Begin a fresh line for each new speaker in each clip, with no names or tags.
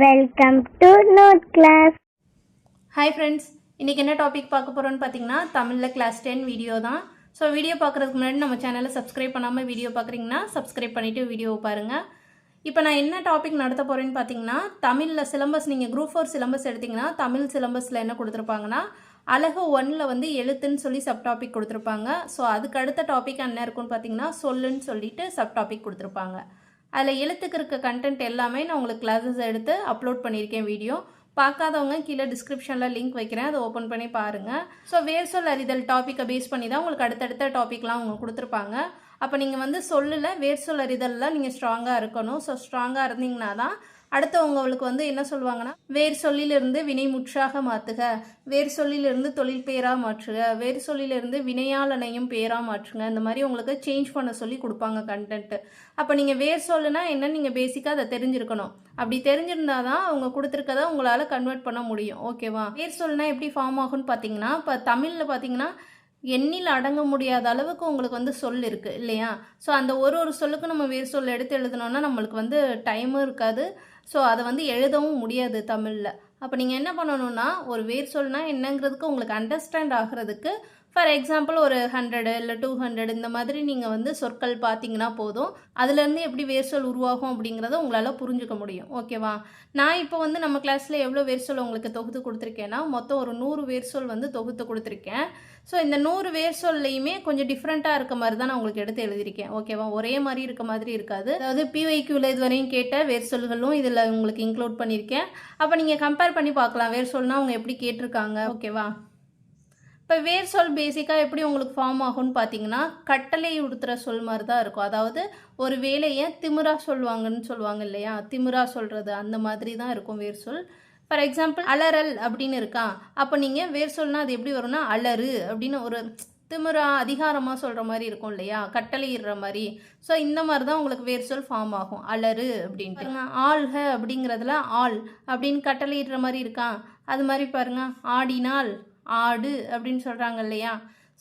Welcome to note class.
Hi friends, இன்றைக்கி என்ன topic பார்க்க போகிறோன்னு பார்த்தீங்கன்னா தமிழில் கிளாஸ் 10 வீடியோ தான். ஸோ வீடியோ பார்க்குறதுக்கு முன்னாடி நம்ம சேனலை சப்ஸ்கிரைப் பண்ணாமல் வீடியோ பார்க்குறீங்கன்னா சப்ஸ்கிரைப் பண்ணிவிட்டு வீடியோவை பாருங்கள். இப்போ நான் என்ன டாபிக் நடத்த போகிறேன்னு பார்த்தீங்கன்னா தமிழில் சிலபஸ், நீங்கள் குரூப் 4 சிலபஸ் எடுத்திங்கன்னா தமிழ் சிலபஸில் என்ன கொடுத்துருப்பாங்கன்னா அழகு 1ல் வந்து எழுத்துன்னு சொல்லி சப் டாபிக் கொடுத்துருப்பாங்க. ஸோ அதுக்கு அடுத்த டாபிக் என்ன இருக்குன்னு பார்த்தீங்கன்னா சொல்லுன்னு சொல்லிட்டு சப் டாபிக் கொடுத்துருப்பாங்க. அதில் எழுத்துக்கு இருக்க கண்டென்ட் எல்லாமே நான் உங்களுக்கு கிளாஸஸ் எடுத்து அப்லோட் பண்ணியிருக்கேன். வீடியோ பார்க்காதவங்க கீழே டிஸ்கிரிப்ஷனில் லிங்க் வைக்கிறேன், அதை ஓப்பன் பண்ணி பாருங்கள். ஸோ வேர் சொல் அறிதல் டாப்பிக்கை பேஸ் பண்ணி தான் உங்களுக்கு அடுத்தடுத்த டாப்பிக்லாம் அவங்க கொடுத்துருப்பாங்க. அப்போ நீங்கள் வந்து சொல்லல வேர் சொல் அறிதலில் நீங்கள் ஸ்ட்ராங்காக இருக்கணும். ஸோ ஸ்ட்ராங்காக இருந்தீங்கன்னா தான் அடுத்தவங்களுக்கு வந்து என்ன சொல்லுவாங்கன்னா வேர் சொல்லிலிருந்து வினை முற்றாக மாற்றுக, வேர் சொல்லிலிருந்து தொழில் பேராக மாற்றுக, வேர் சொல்லிலிருந்து வினையாளனையும் பேராக மாற்றுங்க. இந்த மாதிரி உங்களுக்கு சேஞ்ச் பண்ண சொல்லி கொடுப்பாங்க கண்டென்ட்டு. அப்போ நீங்கள் வேர் சொல்லுனா என்ன நீங்கள் பேசிக்காக அதை தெரிஞ்சிருக்கணும். அப்படி தெரிஞ்சிருந்தா தான் அவங்க கொடுத்துருக்கதை உங்களால் கன்வெர்ட் பண்ண முடியும். ஓகேவா? வேர் சொல்லுனா எப்படி ஃபார்ம் ஆகும்னு பார்த்தீங்கன்னா, இப்போ தமிழில் பார்த்தீங்கன்னா எண்ணில் அடங்க முடியாத அளவுக்கு உங்களுக்கு வந்து சொல் இருக்குது இல்லையா? ஸோ அந்த ஒரு சொல்லுக்கு நம்ம வேர் சொல் எடுத்து எழுதணுன்னா நம்மளுக்கு வந்து டைமும் இருக்காது. ஸோ அதை வந்து எழுதவும் முடியாது தமிழில். அப்போ நீங்கள் என்ன பண்ணணும்னா ஒரு வேர் சொல்னா என்னங்கிறதுக்கு உங்களுக்கு அண்டர்ஸ்டாண்ட் ஆகிறதுக்கு ஃபார் எக்ஸாம்பிள் ஒரு 100 இல்லை 200 இந்த மாதிரி நீங்கள் வந்து சொற்கள் பார்த்தீங்கன்னா போதும். அதுலேருந்து எப்படி வேர் சொல் உருவாகும் அப்படிங்கிறத உங்களால் புரிஞ்சுக்க முடியும். ஓகேவா? நான் இப்போ வந்து நம்ம கிளாஸில் எவ்வளோ வேர் சொல் உங்களுக்கு தொகுத்து கொடுத்துருக்கேன்னா மொத்தம் ஒரு 100 வேர் சொல் வந்து தொகுத்து கொடுத்துருக்கேன். ஸோ இந்த 100 வேர் சொல்லையுமே கொஞ்சம் டிஃப்ரெண்ட்டாக இருக்க மாதிரி தான் நான் உங்களுக்கு எடுத்து எழுதியிருக்கேன். ஓகேவா? ஒரே மாதிரி இருக்க மாதிரி இருக்காது. அதாவது பிவைக்யூவில் இதுவரையும் கேட்ட வேர் சொல்களும் இதில் உங்களுக்கு இன்க்ளூட் பண்ணியிருக்கேன். அப்போ நீங்கள் கம்பேர் பண்ணி பார்க்கலாம் வேர் சொல்னா அவங்க எப்படி கேட்டிருக்காங்க. ஓகேவா? இப்போ வேர் சொல் பேசிக்காக எப்படி உங்களுக்கு ஃபார்ம் ஆகும்னு பார்த்தீங்கன்னா கட்டளை உடுத்துகிற சொல் மாதிரி தான் இருக்கும். அதாவது ஒரு வேலையை திமிரா சொல்லுவாங்கன்னு சொல்லுவாங்க இல்லையா? திமிரா சொல்கிறது அந்த மாதிரி தான் இருக்கும் வேர் சொல். ஃபார் எக்ஸாம்பிள் அலறல் அப்படின்னு இருக்கா, அப்போ நீங்கள் வேர் சொல்னா அது எப்படி வரும்னா அலறு அப்படின்னு ஒரு திமிரா அதிகாரமாக சொல்கிற மாதிரி இருக்கும் இல்லையா? கட்டளையிடுற மாதிரி. ஸோ இந்த மாதிரி தான் உங்களுக்கு வேர் சொல் ஃபார்ம் ஆகும் அலறு அப்படின்ட்டு. ஆள்க அப்படிங்கிறதுல ஆள் அப்படின்னு கட்டளையிடுற மாதிரி இருக்கா, அது மாதிரி பாருங்க ஆடினால் ஆடு அப்படின்னு சொல்கிறாங்க இல்லையா?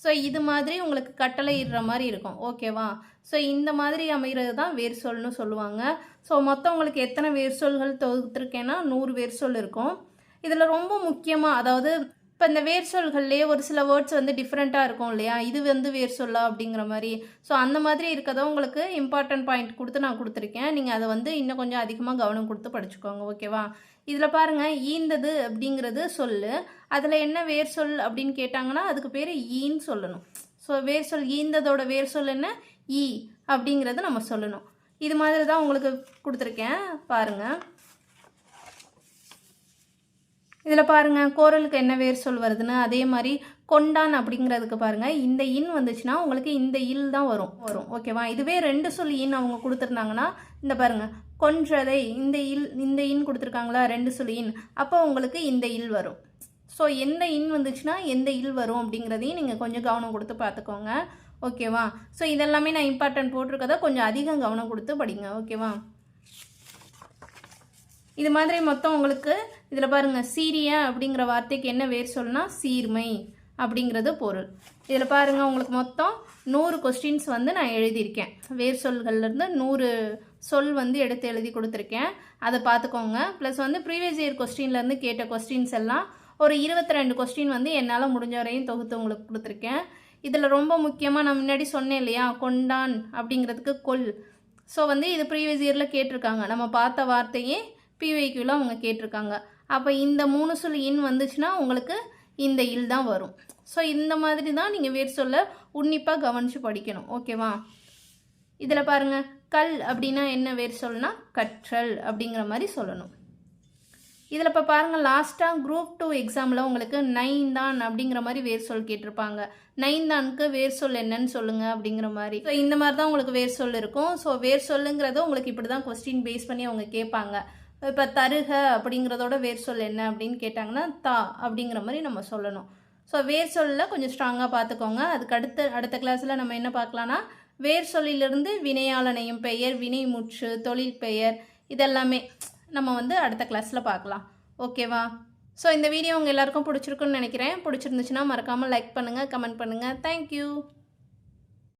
ஸோ இது மாதிரி உங்களுக்கு கட்டளை இடுற மாதிரி இருக்கும். ஓகேவா? ஸோ இந்த மாதிரி அமைகிறது தான் வேர் சொல்னு சொல்லுவாங்க. ஸோ மொத்தம் உங்களுக்கு எத்தனை வேர் சொல்கள் தொகுத்துருக்கேன்னா 100 வேர் சொல் இருக்கும். இதில் ரொம்ப முக்கியமாக அதாவது இப்போ இந்த வேர் சொல்கள்லேயே ஒரு சில வேர்ட்ஸ் வந்து டிஃப்ரெண்ட்டாக இருக்கும் இல்லையா? இது வந்து வேர் சொல்லா அப்படிங்கிற மாதிரி. ஸோ அந்த மாதிரி இருக்கதோ உங்களுக்கு இம்பார்ட்டன்ட் பாயிண்ட் கொடுத்து நான் கொடுத்துருக்கேன். நீங்கள் அதை வந்து இன்னும் கொஞ்சம் அதிகமாக கவனம் கொடுத்து படிச்சுக்கோங்க. ஓகேவா? இதில் பாருங்கள் ஈந்தது அப்படிங்கிறது சொல்லு. அதில் என்ன வேர் சொல் அப்படின்னு கேட்டாங்கன்னா அதுக்கு பேர் ஈன்னு சொல்லணும். ஸோ வேர் சொல் ஈந்ததோட வேர் சொல் என்ன? ஈ அப்படிங்கிறது நம்ம சொல்லணும். இது மாதிரி தான் உங்களுக்கு கொடுத்துருக்கேன் பாருங்கள். இதில் பாருங்கள் கோரலுக்கு என்ன வேர் சொல் வருதுன்னு. அதே மாதிரி கொண்டான் அப்படிங்கிறதுக்கு பாருங்கள் இந்த இன் வந்துச்சுன்னா உங்களுக்கு இந்த இல் தான் வரும். ஓகேவா? இதுவே 2 சொல் இன் அவங்க கொடுத்துருந்தாங்கன்னா இந்த பாருங்கள் கொன்றதை இந்த இன் கொடுத்துருக்காங்களா 2 சொல் இன், அப்போ உங்களுக்கு இந்த இல் வரும். ஸோ எந்த இன் வந்துச்சுன்னா எந்த இல் வரும் அப்படிங்கிறதையும் நீங்கள் கொஞ்சம் கவனம் கொடுத்து பார்த்துக்கோங்க. ஓகேவா? ஸோ இதெல்லாமே நான் இம்பார்ட்டன்ட் போட்டிருக்கதை கொஞ்சம் அதிகம் கவனம் கொடுத்து படிங்க. ஓகேவா? இது மாதிரி மொத்தம் உங்களுக்கு இதில் பாருங்கள் சீரிய அப்படிங்கிற வார்த்தைக்கு என்ன வேர் சொல்னா சீர்மை அப்படிங்கிறது பொருள். இதில் பாருங்கள் உங்களுக்கு மொத்தம் 100 கொஸ்டின்ஸ் வந்து நான் எழுதியிருக்கேன். வேர் சொல்கள்லேருந்து 100 சொல் வந்து எடுத்து எழுதி கொடுத்துருக்கேன். அதை பார்த்துக்கோங்க. ப்ளஸ் வந்து ப்ரீவியஸ் இயர் கொஸ்டின்லேருந்து கேட்ட கொஸ்டின்ஸ் எல்லாம் ஒரு 22 கொஸ்டின் வந்து என்னால் முடிஞ்ச வரையும் தொகுத்து உங்களுக்கு கொடுத்துருக்கேன். இதில் ரொம்ப முக்கியமாக நான் முன்னாடி சொன்னேன் இல்லையா கொண்டான் அப்படிங்கிறதுக்கு கொல். ஸோ வந்து இது ப்ரீவியஸ் இயரில் கேட்டிருக்காங்க. நம்ம பார்த்த வார்த்தையே பிவைக்யூவில் அவங்க கேட்டிருக்காங்க. அப்போ இந்த 3 சொல் இன் வந்துச்சுன்னா உங்களுக்கு இந்த இல் தான் வரும். ஸோ இந்த மாதிரி தான் நீங்கள் வேர் சொல்ல உன்னிப்பாக கவனித்து படிக்கணும். ஓகேவா? இதில் பாருங்கள் கல் அப்படின்னா என்ன வேர் சொல்னா கற்றல் அப்படிங்கிற மாதிரி சொல்லணும். இதில் இப்போ பாருங்கள் லாஸ்ட்டாக குரூப் 2 எக்ஸாமில் உங்களுக்கு நைந்தான் அப்படிங்கிற மாதிரி வேர் சொல் கேட்டிருப்பாங்க. நைந்தானுக்கு வேர் சொல் என்னன்னு சொல்லுங்கள் அப்படிங்கிற மாதிரி. ஸோ இந்த மாதிரி தான் உங்களுக்கு வேர் சொல் இருக்கும். ஸோ வேர் சொல்லுங்கிறத உங்களுக்கு இப்படி தான் கொஸ்டின் பேஸ் பண்ணி அவங்க கேட்பாங்க. இப்போ தருக அப்படிங்கிறதோட வேர் சொல் என்ன அப்படின்னு கேட்டாங்கன்னா தா அப்படிங்கிற மாதிரி நம்ம சொல்லணும். ஸோ வேர் சொல்லில் கொஞ்சம் ஸ்ட்ராங்காக பார்த்துக்கோங்க. அதுக்கு அடுத்த கிளாஸில் நம்ம என்ன பார்க்கலான்னா வேர் சொல்லிலிருந்து வினையாளனையும் பெயர், வினை முற்று, தொழில் பெயர் இதெல்லாமே நம்ம வந்து அடுத்த கிளாஸில் பார்க்கலாம். ஓகேவா? ஸோ இந்த வீடியோ உங்கள் எல்லாருக்கும் பிடிச்சிருக்குன்னு நினைக்கிறேன். பிடிச்சிருந்துச்சுன்னா மறக்காமல் லைக் பண்ணுங்கள், கமெண்ட் பண்ணுங்கள். தேங்க்யூ.